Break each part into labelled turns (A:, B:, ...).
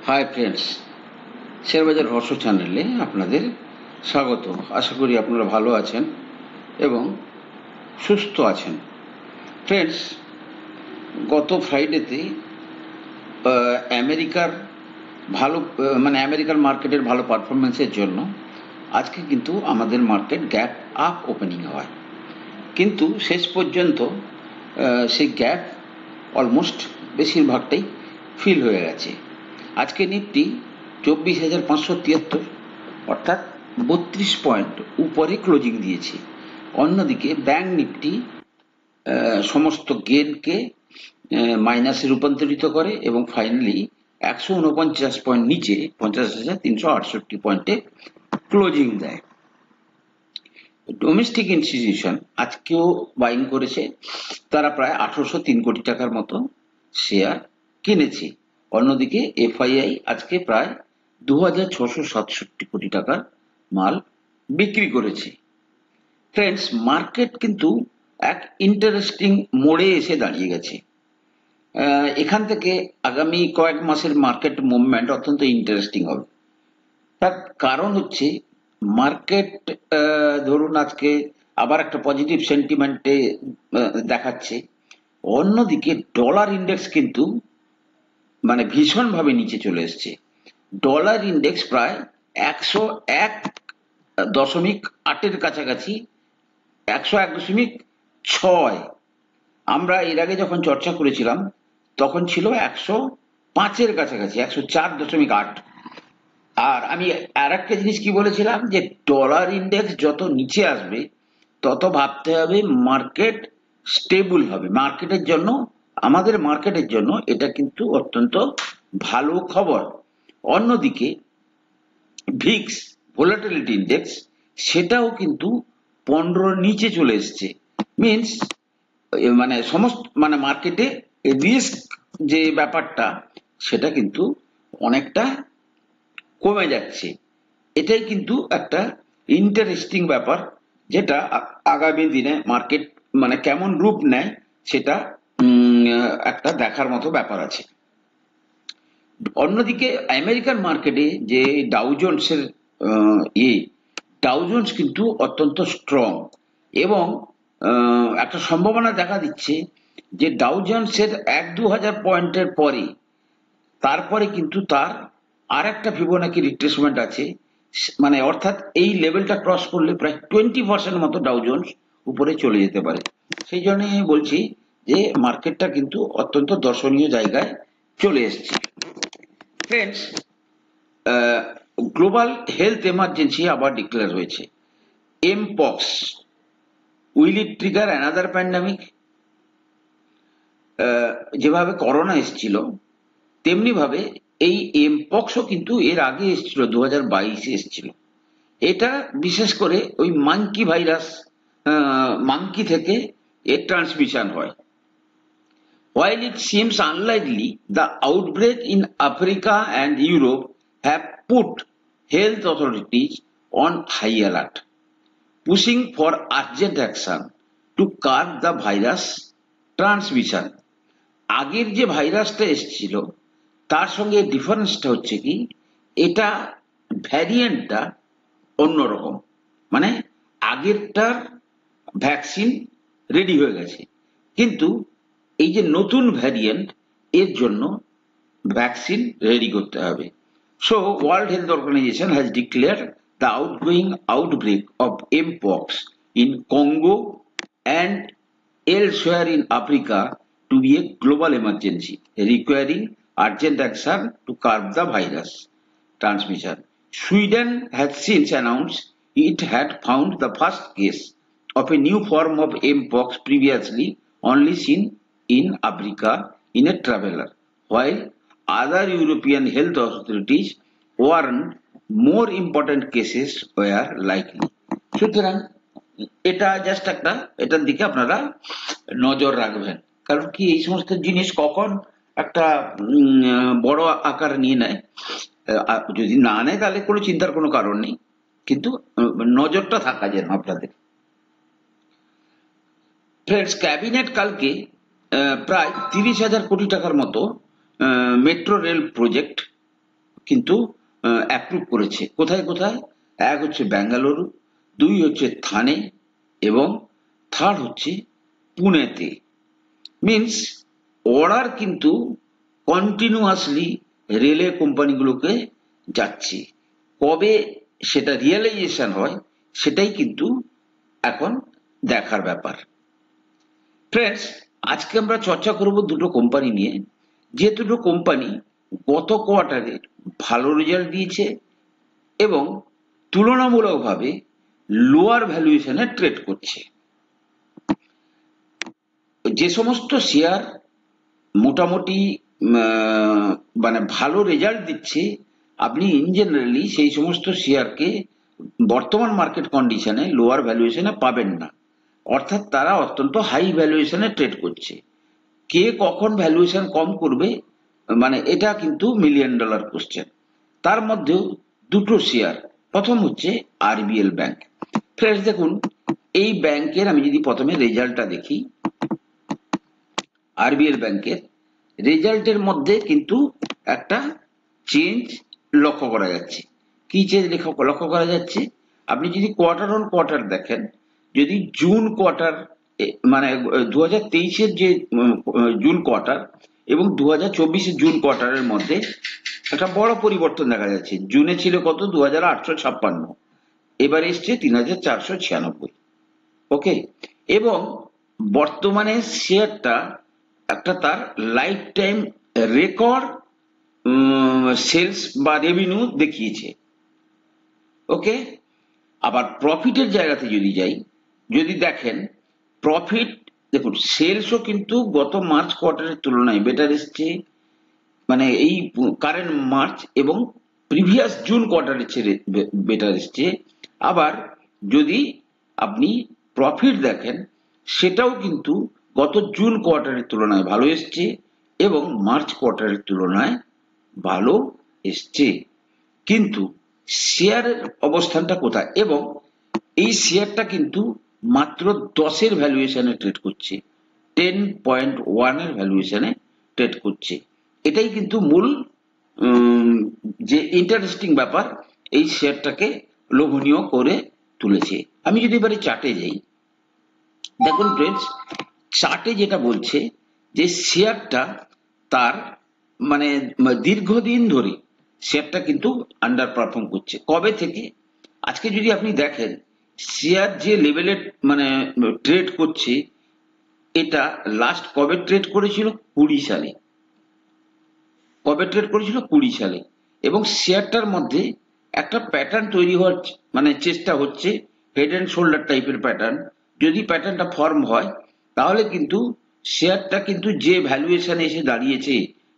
A: Hi friends, শেয়ারবাজার রহস্য চ্যানেলে আপনাদের স্বাগত। আশা করি আপনারা ভালো আছেন এবং সুস্থ আছেন। ফ্রেন্ডস, গত ফ্রাইডেতে আমেরিকার ভালো আমেরিকান মার্কেটের ভালো পারফরমেন্সের জন্য আজকে কিন্তু আমাদের মার্কেট গ্যাপ আপ ওপেনিং হয়, কিন্তু শেষ পর্যন্ত সেই গ্যাপ অলমোস্ট বেশিরভাগটাই ফিল হয়ে গেছে। আজকে নিফটি 24,573 অর্থাৎ 32 পয়েন্ট উপরে ক্লোজিং দিয়েছে। অন্যদিকে ব্যাংক নিফটি সমস্ত গেনকে মাইনাসে রূপান্তরিত করে এবং ফাইনালি 149 পয়েন্ট নিচে 50,368 পয়েন্টে ক্লোজিং দেয়। ডোমেস্টিক ইনস্টিটিউশন আজকেও বাইং করেছে, তারা প্রায় 1803 কোটি টাকার মতো শেয়ার কিনেছে। অন্যদিকে এফআইআই আজকে প্রায় 2,667 কোটি টাকার মাল বিক্রি করেছে। ফ্রেন্ডস, মার্কেট কিন্তু এক ইন্টারেস্টিং মোড়ে এসে দাঁড়িয়ে গেছে। এখান থেকে আগামী কয়েক মাসের মার্কেট মুভমেন্ট অত্যন্ত ইন্টারেস্টিং হবে। তার কারণ হচ্ছে মার্কেট ধরুন আজকে আবার একটা পজিটিভ সেন্টিমেন্টে দেখাচ্ছে। অন্যদিকে ডলার ইন্ডেক্স কিন্তু ভীষণভাবে নিচে চলে এসছে। ডলার ইন্ডেক্স প্রায় 101.8 কাছাকাছি, 101.6। আমরা এর আগে যখন চর্চা করেছিলাম তখন ছিল 105-এর কাছাকাছি, 104.8। আর আমি আর একটা জিনিস কি বলেছিলাম, যে ডলার ইন্ডেক্স যত নিচে আসবে তত ভাবতে হবে মার্কেট স্টেবল হবে। মার্কেটের জন্য, আমাদের মার্কেটের জন্য এটা কিন্তু অত্যন্ত ভালো খবর। অন্যদিকে ভিক্স ভোলাটিলিটি ইন্ডেক্স সেটাও কিন্তু 15 নিচে চলে এসছে। মিনস সমস্ত মার্কেটে রিস্ক যে ব্যাপারটা সেটা কিন্তু অনেকটা কমে যাচ্ছে। এটাই কিন্তু একটা ইন্টারেস্টিং ব্যাপার, যেটা আগামী দিনে মার্কেট কেমন রূপ নেয় সেটা একটা দেখার মতো ব্যাপার আছে। অন্যদিকে আমেরিকান মার্কেটে যে ডাউ জোন্সের ডাউ জোন্স কিন্তু অত্যন্ত স্ট্রং এবং একটা সম্ভাবনা দেখা দিচ্ছে যে ডাউ জোন্সের 1-2 হাজার পয়েন্টের পরে তারপরে কিন্তু তার আর একটা ফিবোনাকি রিট্রেসমেন্ট আছে। অর্থাৎ এই লেভেলটা ক্রস করলে প্রায় 20% মতো ডাউ জোন্স উপরে চলে যেতে পারে। সেই জন্য বলছি যে মার্কেটটা কিন্তু অত্যন্ত দর্শনীয় জায়গায় চলে এসছে। ফ্রেন্ডস, গ্লোবাল হেলথ এমার্জেন্সি আবার ডিক্লেয়ার হয়েছে। Mpox, will it trigger another pandemic? যেভাবে করোনা এসেছিল তেমনি ভাবে এই এমপক্সও কিন্তু এর আগে এসেছিল, 2022-এ এসেছিল। এটা বিশেষ করে ওই মাঙ্কি ভাইরাস, মাঙ্কি থেকে এর ট্রান্সমিশন হয়। While it seems unlikely, the outbreak in Africa and Europe have put health authorities on high alert, pushing for urgent action to curb the virus transmission. আগের যে ভাইরাসটা এসেছিল তার সঙ্গে ডিফারেন্সটা হচ্ছে কি, এটা ভ্যারিয়েন্টটা অন্যরকম। আগেরটার ভ্যাকসিন রেডি হয়ে গেছে, কিন্তু এই যে নতুন ভ্যারিয়েন্ট এর জন্য ভ্যাকসিন রেডি করতে হবে। So world health organization has declared the outgoing outbreak of mpox in Congo and elsewhere in Africa to be a global emergency requiring urgent action to curb the virus transmission. Sweden has since announced it had found the first case of a new form of mpox previously only seen in Africa in a traveler, while other European health authorities warned more important cases were likely. সুতরাং এটা just একটা, এটার দিকে আপনারা নজর রাখবেন। কারণ কি, এই সমস্ত জিনিস কখন একটা বড় আকার নিয়ে নেয়, যদি না নেয় তাহলে কোনো চিন্তার কোনো কারণ নেই, কিন্তু নজরটা থাকা যেন আপনাদের। ফ্রেন্ডস, ক্যাবিনেট কালকে প্রায় 30,000 কোটি টাকার মতো মেট্রো রেল প্রজেক্ট কিন্তু অ্যাপ্রুভ করেছে। কোথায় কোথায়? এক হচ্ছে বেঙ্গালুরু, দুই হচ্ছে থানে, এবং থার্ড হচ্ছে পুনেতে। মিনস অর্ডার কিন্তু কন্টিনিউয়াসলি রেলওয়ে কোম্পানিগুলোকে যাচ্ছে। কবে সেটা রিয়েলাইজেশন হয় সেটাই কিন্তু এখন দেখার ব্যাপার। ফ্রেন্ডস, আজকে আমরা চর্চা করব দুটো কোম্পানি নিয়ে, যে দুটো কোম্পানি গত কোয়ার্টারে ভালো রেজাল্ট দিয়েছে এবং তুলনামূলকভাবে লোয়ার ভ্যালুয়েশনে ট্রেড করছে। যে সমস্ত শেয়ার মোটামুটি মানে ভালো রেজাল্ট দিচ্ছে, আপনি ইন জেনারেলি সেই সমস্ত শেয়ারকে বর্তমান মার্কেট কন্ডিশনে লোয়ার ভ্যালুয়েশনে পাবেন না, অর্থাৎ তারা অত্যন্ত হাই ভ্যালুয়েশনে ট্রেড করছে। কে কখন ভ্যালুয়েশন কম করবে, মানে এটা কিন্তু মিলিয়ন ডলার কোশ্চেন। তার মধ্যেও দুটো শেয়ার, প্রথম হচ্ছে আরবিএল ব্যাংক। ফ্রেন্ডস দেখুন, এই ব্যাংকের আমি যদি প্রথমে রেজাল্টটা দেখি, আরবিএল ব্যাংকের রেজাল্টের মধ্যে কিন্তু একটা চেঞ্জ লক্ষ্য করা যাচ্ছে। কি চেঞ্জ লক্ষ্য করা যাচ্ছে? আপনি যদি কোয়ার্টার অন কোয়ার্টার দেখেন, যদি জুন কোয়ার্টার মানে 2023-এর যে জুন কোয়ার্টার এবং 2024-এর জুন কোয়ার্টারের মধ্যে একটা বড় পরিবর্তন দেখা যাচ্ছে। জুনে ছিল কত? 2856, এবার এসছে 3496। ওকে, এবং বর্তমানে শেয়ারটা একটা তার লাইফ টাইম রেকর্ড সেলস বা রেভিনিউ দেখিয়েছে। ওকে, আবার প্রফিটের জায়গাতে যদি যাই, যদি দেখেন প্রফিট, দেখুন সেলসও কিন্তু গত মার্চ কোয়ার্টারের তুলনায় বেটার এসছে, মানে এই কারেন্ট মার্চ এবং প্রিভিয়াস জুন কোয়ার্টারের চেয়ে বেটার এসছে। আবার যদি আপনি প্রফিট দেখেন, সেটাও কিন্তু গত জুন কোয়ার্টারের তুলনায় ভালো এসছে এবং মার্চ কোয়ার্টারের তুলনায় ভালো এসছে। কিন্তু শেয়ারের অবস্থানটা কোথায়? এবং এই শেয়ারটা কিন্তু মাত্র 10-এর ভ্যালুয়েশনে ট্রেড করছে, 10.1-এর ভ্যালুয়েশনে ট্রেড করছে। এটাই কিন্তু মূল যে ইন্টারেস্টিং ব্যাপার, এই শেয়ারটাকে লোভনীয় করে তুলেছে। আমি যদি এবারে চার্টে যাই, দেখুন ফ্রেন্ডস, চার্টে যেটা বলছে যে শেয়ারটা তার মানে দীর্ঘদিন ধরে শেয়ারটা কিন্তু আন্ডার পারফর্ম করছে। কবে থেকে? আজকে যদি আপনি দেখেন শেয়ার যে লেভেলে মানে ট্রেড করছে, এটা লাস্ট কবে ট্রেড করেছিল? 20 সালে। কবে ট্রেড করেছিল? 20 সালে। এবং শেয়ারটার মধ্যে একটা প্যাটার্ন তৈরি হওয়ার মানে চেষ্টা হচ্ছে, হেড অ্যান্ড শোল্ডার টাইপের প্যাটার্ন। যদি প্যাটার্নটা ফর্ম হয় তাহলে কিন্তু শেয়ারটা কিন্তু যে ভ্যালুয়েশনে এসে দাঁড়িয়েছে,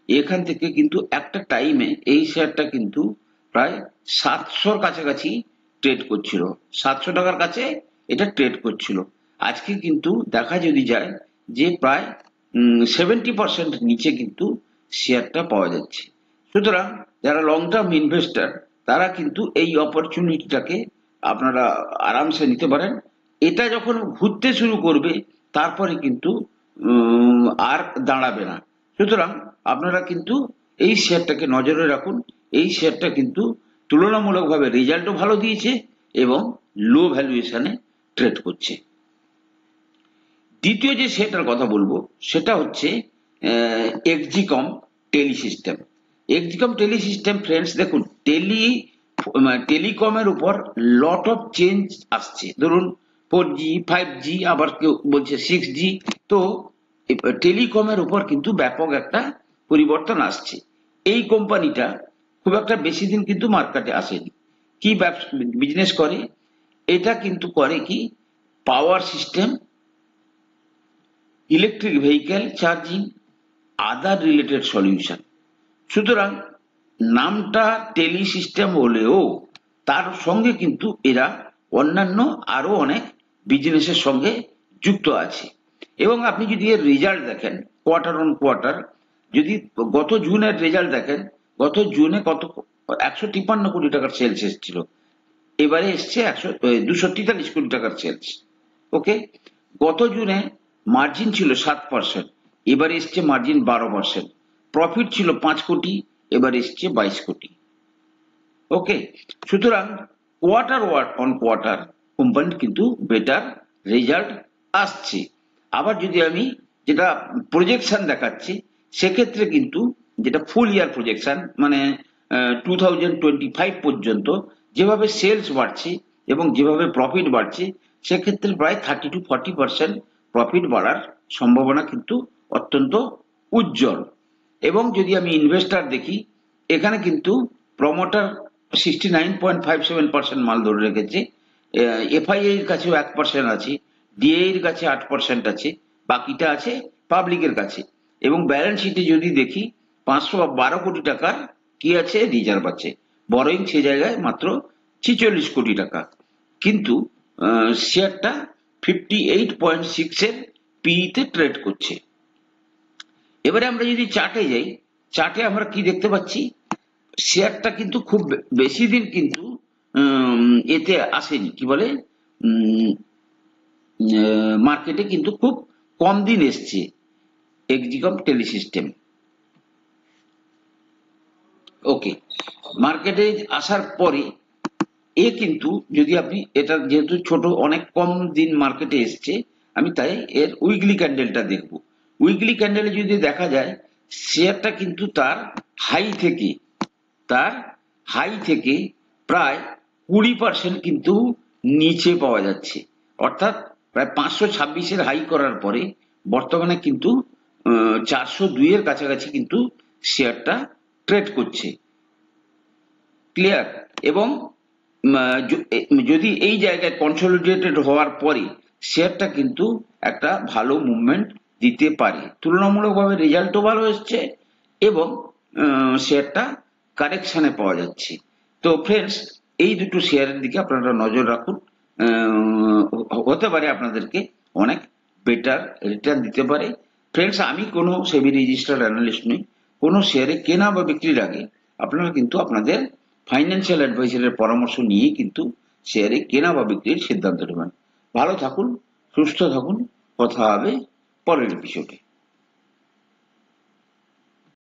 A: এখান থেকে কিন্তু একটা টাইমে এই শেয়ারটা কিন্তু প্রায় 700-র কাছাকাছি ট্রেড করছিল, 700 টাকার কাছে এটা ট্রেড করছিল। আজকে কিন্তু দেখা যদি যায় যে প্রায় 70% নিচে কিন্তু শেয়ারটা পাওয়া যাচ্ছে। সুতরাং যারা লং টার্ম ইনভেস্টার, তারা কিন্তু এই অপরচুনিটিটাকে আপনারা আরামসে নিতে পারেন। এটা যখন ঘুরতে শুরু করবে তারপরে কিন্তু আর দাঁড়াবে না। সুতরাং আপনারা কিন্তু এই শেয়ারটাকে নজরে রাখুন। এই শেয়ারটা কিন্তু তুলনামূলকভাবে রেজাল্টও ভালো দিয়েছে এবং লো ভ্যালুয়েশনে ট্রেড করছে। দ্বিতীয় যে শেয়ারটার কথা বলবো সেটা হচ্ছে Exicom tele system. Exicom tele system friends দেখুন, টেলিকমের উপর লট অফ চেঞ্জ আসছে। ধরুন 4G 5G, আবার কেউ বলছে 6G। তো টেলিকমের উপর কিন্তু ব্যাপক একটা পরিবর্তন আসছে। এই কোম্পানিটা খুব একটা বেশি দিন কিন্তু মার্কেটে আসেনি। কি বিজনেস করে? এটা কিন্তু করে কি, power system, electric vehicle charging, আদার রিলেটেড সলিউশন। সুতরাং নামটা টেলি সিস্টেম হলেও তার সঙ্গে কিন্তু এরা অন্যান্য আরো অনেক বিজনেসের সঙ্গে যুক্ত আছে। এবং আপনি যদি এর রেজাল্ট দেখেন কোয়ার্টার অন কোয়ার্টার, যদি গত জুনের রেজাল্ট দেখেন, গত জুনে কত 153 কোটি টাকার সেলস এসেছিল, এবারে এসছে 243 কোটি টাকার সেলস। ওকে, গত জুনে মার্জিন ছিল 7%, এবারে এসছে মার্জিন 12%। প্রফিট ছিল 5 কোটি, এবার এসছে 22 কোটি। ওকে, সুতরাং কোয়ার্টার অন কোয়ার্টার কোম্পানির কিন্তু বেটার রেজাল্ট আসছে। আবার যদি আমি যেটা প্রজেকশন দেখাচ্ছি, সেক্ষেত্রে কিন্তু যেটা ফুল ইয়ার প্রজেকশন, মানে 2025 পর্যন্ত যেভাবে সেলস বাড়ছে এবং যেভাবে প্রফিট বাড়ছে, সেক্ষেত্রে প্রায় 30 to 40% প্রফিট বাড়ার সম্ভাবনা কিন্তু অত্যন্ত উজ্জ্বল। এবং যদি আমি ইনভেস্টার দেখি, এখানে কিন্তু প্রমোটার 69.57% মাল ধরে রেখেছে, এফআইআই এর কাছেও 1% আছে, ডিএ এর কাছে 8% আছে, বাকিটা আছে পাবলিকের কাছে। এবং ব্যালেন্স শিটে যদি দেখি 512 কোটি টাকার কি আছে, রিজার্ভ আছে। বরোইং সে জায়গায় মাত্র 46 কোটি টাকা, কিন্তু শেয়ারটা 58.6 এর পিইতে ট্রেড করছে। এবারে আমরা যদি চার্টে যাই, চার্টে আমরা কি দেখতে পাচ্ছি, শেয়ারটা কিন্তু খুব বেশি দিন কিন্তু এতে আসেনি, কি বলে, মার্কেটে কিন্তু খুব কম দিন এসছে এক্সিকম টেলিসিস্টেম। ওকে, মার্কেটে আসার পরে এ কিন্তু, যদি আপনি এটা যেহেতু ছোট, অনেক কম দিন মার্কেটে এসছে, আমি তাই এর উইকলি ক্যান্ডেলটা দেখব। উইকলি ক্যান্ডেলে যদি দেখা যায়, শেয়ারটা কিন্তু তার হাই থেকে প্রায় 20% কিন্তু নিচে পাওয়া যাচ্ছে। অর্থাৎ প্রায় 526-এর হাই করার পরে বর্তমানে কিন্তু 402-এর কাছাকাছি কিন্তু শেয়ারটা ট্রেড করছে। ক্লিয়ার? এবং যদি এই জায়গায় কনসলিডেটেড হওয়ার পরে শেয়ারটা কিন্তু একটা ভালো মুভমেন্ট দিতে পারে। তুলনামূলকভাবে রেজাল্টও ভালো এসছে এবং শেয়ারটা কারেকশনে পাওয়া যাচ্ছে। তো ফ্রেন্ডস, এই দুটো শেয়ারের দিকে আপনারা নজর রাখুন, হতে পারে আপনাদেরকে অনেক বেটার রিটার্ন দিতে পারে। ফ্রেন্ডস, আমি কোনো সেবি রেজিস্টার্ড অ্যানালিস্ট নই। কোনো শেয়ারে কেনা বা বিক্রির আগে আপনারা কিন্তু আপনাদের ফাইন্যান্সিয়াল অ্যাডভাইজারের পরামর্শ নিয়ে কিন্তু শেয়ারে কেনা বা বিক্রির সিদ্ধান্ত নেবেন। ভালো থাকুন, সুস্থ থাকুন, কথা হবে পরের এপিসোডে।